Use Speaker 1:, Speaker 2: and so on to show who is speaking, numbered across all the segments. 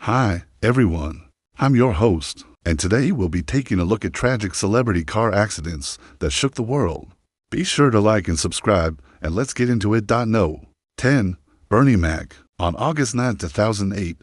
Speaker 1: Hi, everyone. I'm your host, and today we'll be taking a look at tragic celebrity car accidents that shook the world. Be sure to like and subscribe, and let's get into it. No. 10. Bernie Mac. On August 9, 2008,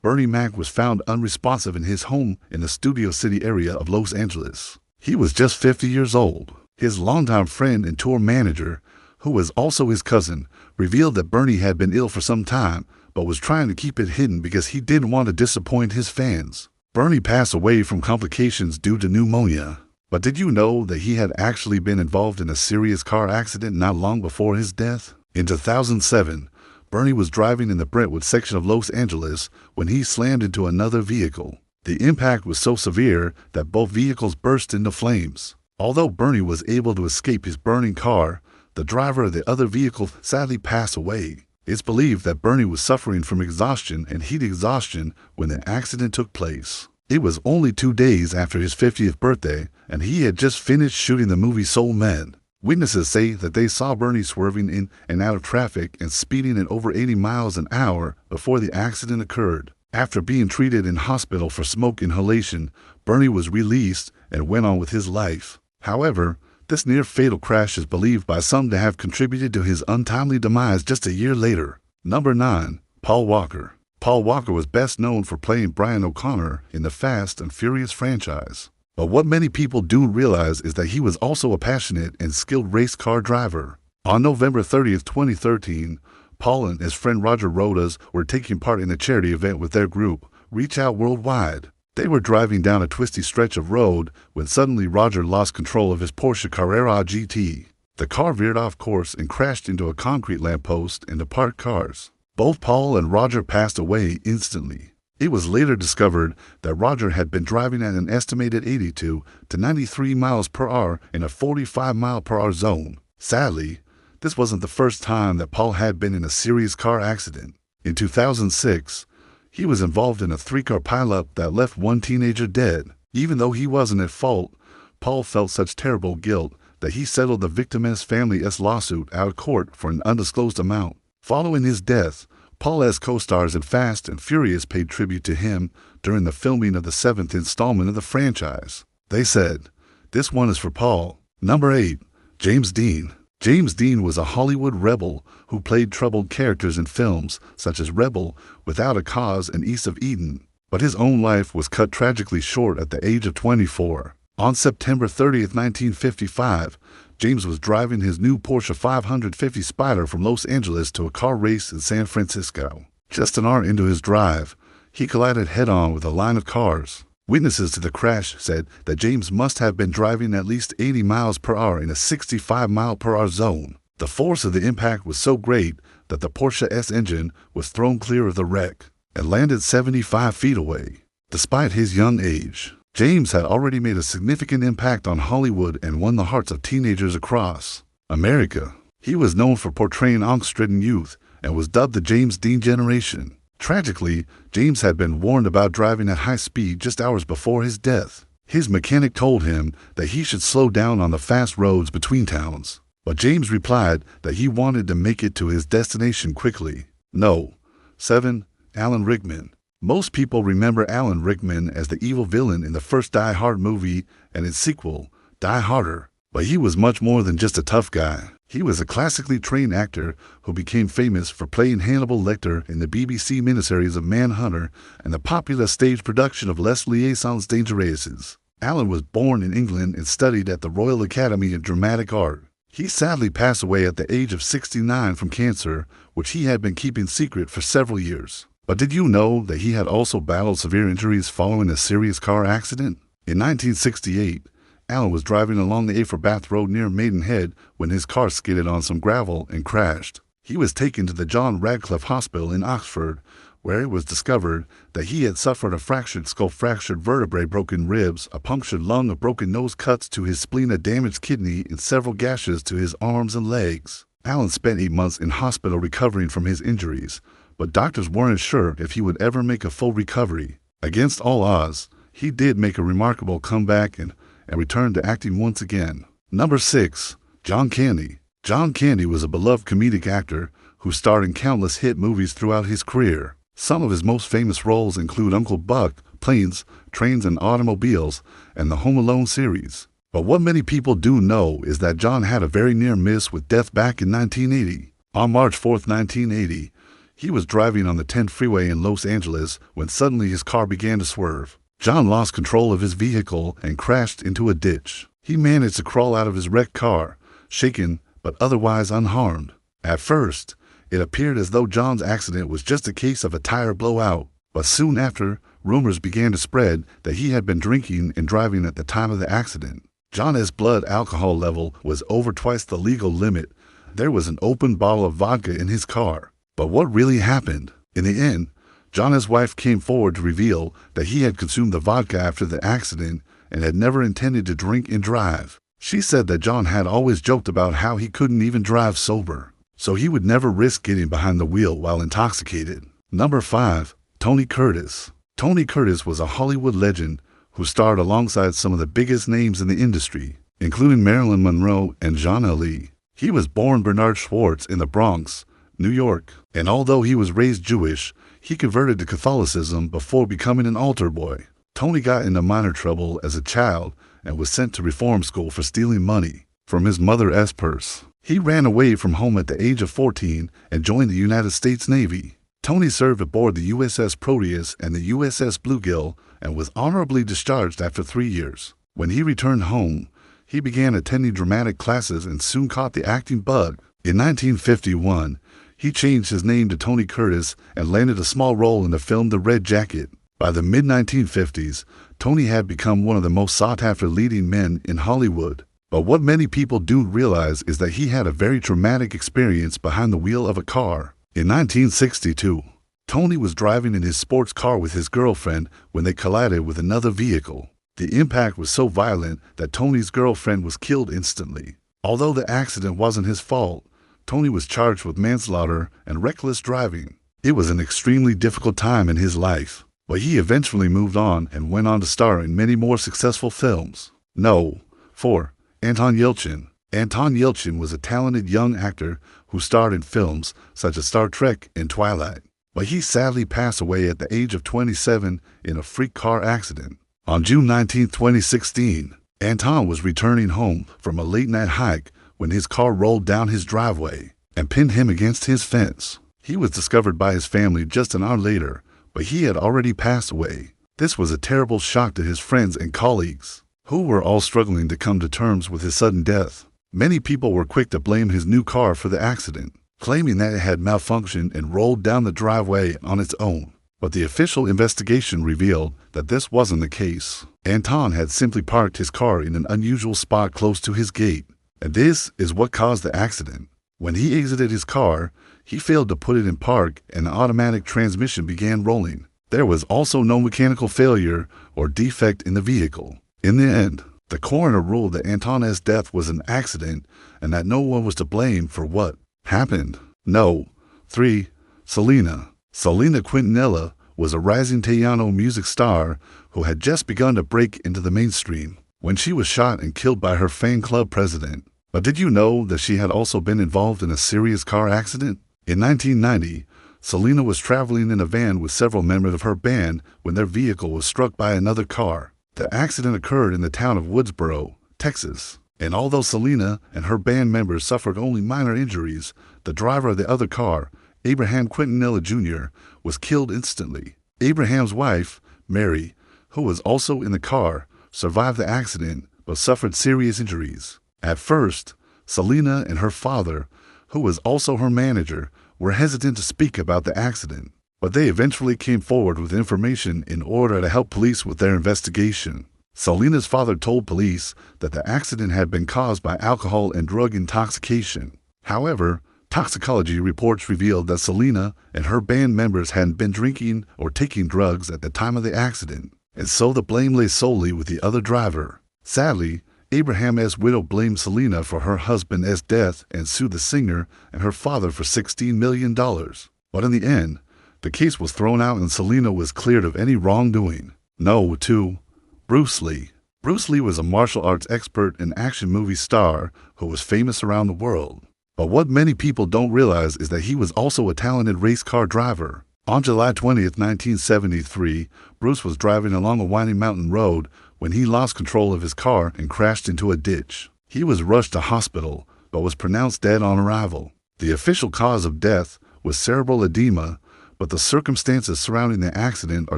Speaker 1: Bernie Mac was found unresponsive in his home in the Studio City area of Los Angeles. He was just 50 years old. His longtime friend and tour manager, who was also his cousin, revealed that Bernie had been ill for some time, but was trying to keep it hidden because he didn't want to disappoint his fans. Bernie passed away from complications due to pneumonia. But did you know that he had actually been involved in a serious car accident not long before his death? In 2007, Bernie was driving in the Brentwood section of Los Angeles when he slammed into another vehicle. The impact was so severe that both vehicles burst into flames. Although Bernie was able to escape his burning car, the driver of the other vehicle sadly passed away. It's believed that Bernie was suffering from exhaustion and heat exhaustion when the accident took place. It was only 2 days after his 50th birthday, and he had just finished shooting the movie Soul Man. Witnesses say that they saw Bernie swerving in and out of traffic and speeding at over 80 miles an hour before the accident occurred. After being treated in hospital for smoke inhalation, Bernie was released and went on with his life. However, this near-fatal crash is believed by some to have contributed to his untimely demise just a year later. Number 9. Paul Walker. Paul Walker was best known for playing Brian O'Connor in the Fast and Furious franchise. But what many people do realize is that he was also a passionate and skilled race car driver. On November 30, 2013, Paul and his friend Roger Rodas were taking part in a charity event with their group, Reach Out Worldwide. They were driving down a twisty stretch of road when suddenly Roger lost control of his Porsche Carrera GT. The car veered off course and crashed into a concrete lamppost and the parked cars. Both Paul and Roger passed away instantly. It was later discovered that Roger had been driving at an estimated 82 to 93 miles per hour in a 45 mile per hour zone. Sadly, this wasn't the first time that Paul had been in a serious car accident. In 2006, he was involved in a 3-car pileup that left one teenager dead. Even though he wasn't at fault, Paul felt such terrible guilt that he settled the victim's family's lawsuit out of court for an undisclosed amount. Following his death, Paul's co-stars in Fast and Furious paid tribute to him during the filming of the 7th installment of the franchise. They said, "This one is for Paul." Number 8. James Dean. James Dean was a Hollywood rebel who played troubled characters in films such as Rebel, Without a Cause, and East of Eden. But his own life was cut tragically short at the age of 24. On September 30, 1955, James was driving his new Porsche 550 Spider from Los Angeles to a car race in San Francisco. Just an hour into his drive, he collided head-on with a line of cars. Witnesses to the crash said that James must have been driving at least 80 miles per hour in a 65 mile per hour zone. The force of the impact was so great that the Porsche's engine was thrown clear of the wreck and landed 75 feet away. Despite his young age, James had already made a significant impact on Hollywood and won the hearts of teenagers across America. He was known for portraying angst-ridden youth and was dubbed the James Dean generation. Tragically, James had been warned about driving at high speed just hours before his death. His mechanic told him that he should slow down on the fast roads between towns. But James replied that he wanted to make it to his destination quickly. No. 7. Alan Rickman. Most people remember Alan Rickman as the evil villain in the first Die Hard movie and its sequel, Die Harder. But he was much more than just a tough guy. He was a classically trained actor who became famous for playing Hannibal Lecter in the BBC miniseries of Manhunter and the popular stage production of Les Liaisons Dangereuses. Alan was born in England and studied at the Royal Academy of Dramatic Art. He sadly passed away at the age of 69 from cancer, which he had been keeping secret for several years. But did you know that he had also battled severe injuries following a serious car accident? In 1968, Alan was driving along the A for Bath Road near Maidenhead when his car skidded on some gravel and crashed. He was taken to the John Radcliffe Hospital in Oxford, where it was discovered that he had suffered a fractured skull, fractured vertebrae, broken ribs, a punctured lung, a broken nose, cuts to his spleen, a damaged kidney, and several gashes to his arms and legs. Alan spent 8 months in hospital recovering from his injuries, but doctors weren't sure if he would ever make a full recovery. Against all odds, he did make a remarkable comeback and returned to acting once again. Number 6. John Candy. John Candy was a beloved comedic actor who starred in countless hit movies throughout his career. Some of his most famous roles include Uncle Buck, Planes, Trains, and Automobiles, and the Home Alone series. But what many people do know is that John had a very near miss with death back in 1980. On March 4, 1980, he was driving on the 10 freeway in Los Angeles when suddenly his car began to swerve. John lost control of his vehicle and crashed into a ditch. He managed to crawl out of his wrecked car, shaken but otherwise unharmed. At first, it appeared as though John's accident was just a case of a tire blowout, but soon after, rumors began to spread that he had been drinking and driving at the time of the accident. John's blood alcohol level was over twice the legal limit. There was an open bottle of vodka in his car. But what really happened? In the end, John's wife came forward to reveal that he had consumed the vodka after the accident and had never intended to drink and drive. She said that John had always joked about how he couldn't even drive sober, so he would never risk getting behind the wheel while intoxicated. Number 5. Tony Curtis. Tony Curtis was a Hollywood legend who starred alongside some of the biggest names in the industry, including Marilyn Monroe and John L. Lee. He was born Bernard Schwartz in the Bronx, New York, and although he was raised Jewish, he converted to Catholicism before becoming an altar boy. Tony got into minor trouble as a child and was sent to reform school for stealing money from his mother's purse. He ran away from home at the age of 14 and joined the United States Navy. Tony served aboard the USS Proteus and the USS Bluegill and was honorably discharged after 3 years. When he returned home, he began attending dramatic classes and soon caught the acting bug. In 1951, he changed his name to Tony Curtis and landed a small role in the film The Red Jacket. By the mid-1950s, Tony had become one of the most sought-after leading men in Hollywood. But what many people do realize is that he had a very traumatic experience behind the wheel of a car. In 1962, Tony was driving in his sports car with his girlfriend when they collided with another vehicle. The impact was so violent that Tony's girlfriend was killed instantly. Although the accident wasn't his fault, Tony was charged with manslaughter and reckless driving. It was an extremely difficult time in his life, but he eventually moved on and went on to star in many more successful films. No. 4. Anton Yelchin. Anton Yelchin was a talented young actor who starred in films such as Star Trek and Twilight, but he sadly passed away at the age of 27 in a freak car accident. On June 19, 2016, Anton was returning home from a late-night hike when his car rolled down his driveway and pinned him against his fence. He was discovered by his family just an hour later, but he had already passed away. This was a terrible shock to his friends and colleagues, who were all struggling to come to terms with his sudden death. Many people were quick to blame his new car for the accident, claiming that it had malfunctioned and rolled down the driveway on its own. But the official investigation revealed that this wasn't the case. Anton had simply parked his car in an unusual spot close to his gate, and this is what caused the accident. When he exited his car, he failed to put it in park and the automatic transmission began rolling. There was also no mechanical failure or defect in the vehicle. In the end, the coroner ruled that Anton's death was an accident and that no one was to blame for what happened. No. 3. Selena. Selena Quintanilla was a rising Tejano music star who had just begun to break into the mainstream when she was shot and killed by her fan club president. But did you know that she had also been involved in a serious car accident? In 1990, Selena was traveling in a van with several members of her band when their vehicle was struck by another car. The accident occurred in the town of Woodsboro, Texas, and although Selena and her band members suffered only minor injuries, the driver of the other car, Abraham Quintanilla Jr., was killed instantly. Abraham's wife, Mary, who was also in the car, survived the accident but suffered serious injuries. At first, Selena and her father, who was also her manager, were hesitant to speak about the accident, but they eventually came forward with information in order to help police with their investigation. Selena's father told police that the accident had been caused by alcohol and drug intoxication. However, toxicology reports revealed that Selena and her band members hadn't been drinking or taking drugs at the time of the accident, and so the blame lay solely with the other driver. Sadly, Abraham's widow blamed Selena for her husband's death and sued the singer and her father for $16 million. But in the end, the case was thrown out and Selena was cleared of any wrongdoing. No. 2. Bruce Lee. Bruce Lee was a martial arts expert and action movie star who was famous around the world. But what many people don't realize is that he was also a talented race car driver. On July 20th, 1973, Bruce was driving along a windy mountain road when he lost control of his car and crashed into a ditch. He was rushed to hospital, but was pronounced dead on arrival. The official cause of death was cerebral edema, but the circumstances surrounding the accident are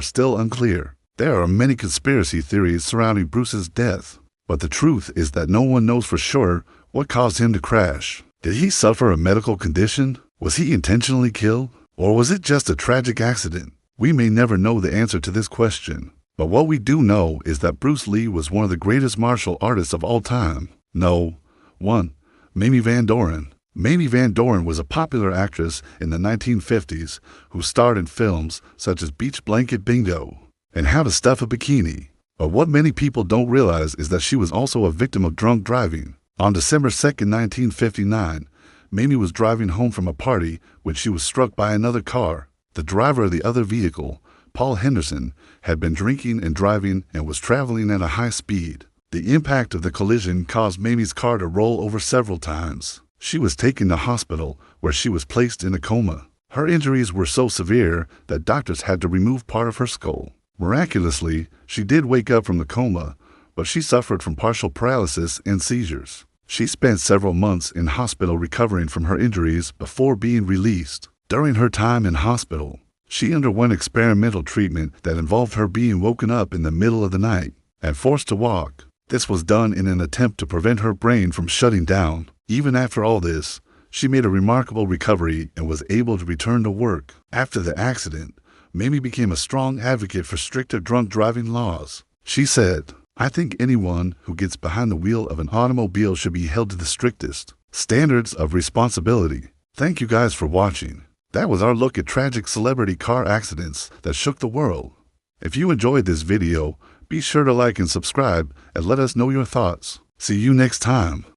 Speaker 1: still unclear. There are many conspiracy theories surrounding Bruce's death, but the truth is that no one knows for sure what caused him to crash. Did he suffer a medical condition? Was he intentionally killed? Or was it just a tragic accident? We may never know the answer to this question, but what we do know is that Bruce Lee was one of the greatest martial artists of all time. No. 1. Mamie Van Doren. Mamie Van Doren was a popular actress in the 1950s who starred in films such as Beach Blanket Bingo and How to Stuff a Bikini. But what many people don't realize is that she was also a victim of drunk driving. On December 2nd, 1959, Mamie was driving home from a party when she was struck by another car. The driver of the other vehicle, Paul Henderson, had been drinking and driving and was traveling at a high speed. The impact of the collision caused Mamie's car to roll over several times. She was taken to hospital, where she was placed in a coma. Her injuries were so severe that doctors had to remove part of her skull. Miraculously, she did wake up from the coma, but she suffered from partial paralysis and seizures. She spent several months in hospital recovering from her injuries before being released. During her time in hospital, she underwent experimental treatment that involved her being woken up in the middle of the night and forced to walk. This was done in an attempt to prevent her brain from shutting down. Even after all this, she made a remarkable recovery and was able to return to work. After the accident, Mamie became a strong advocate for stricter drunk driving laws. She said, "I think anyone who gets behind the wheel of an automobile should be held to the strictest standards of responsibility." Thank you guys for watching. That was our look at tragic celebrity car accidents that shook the world. If you enjoyed this video, be sure to like and subscribe and let us know your thoughts. See you next time.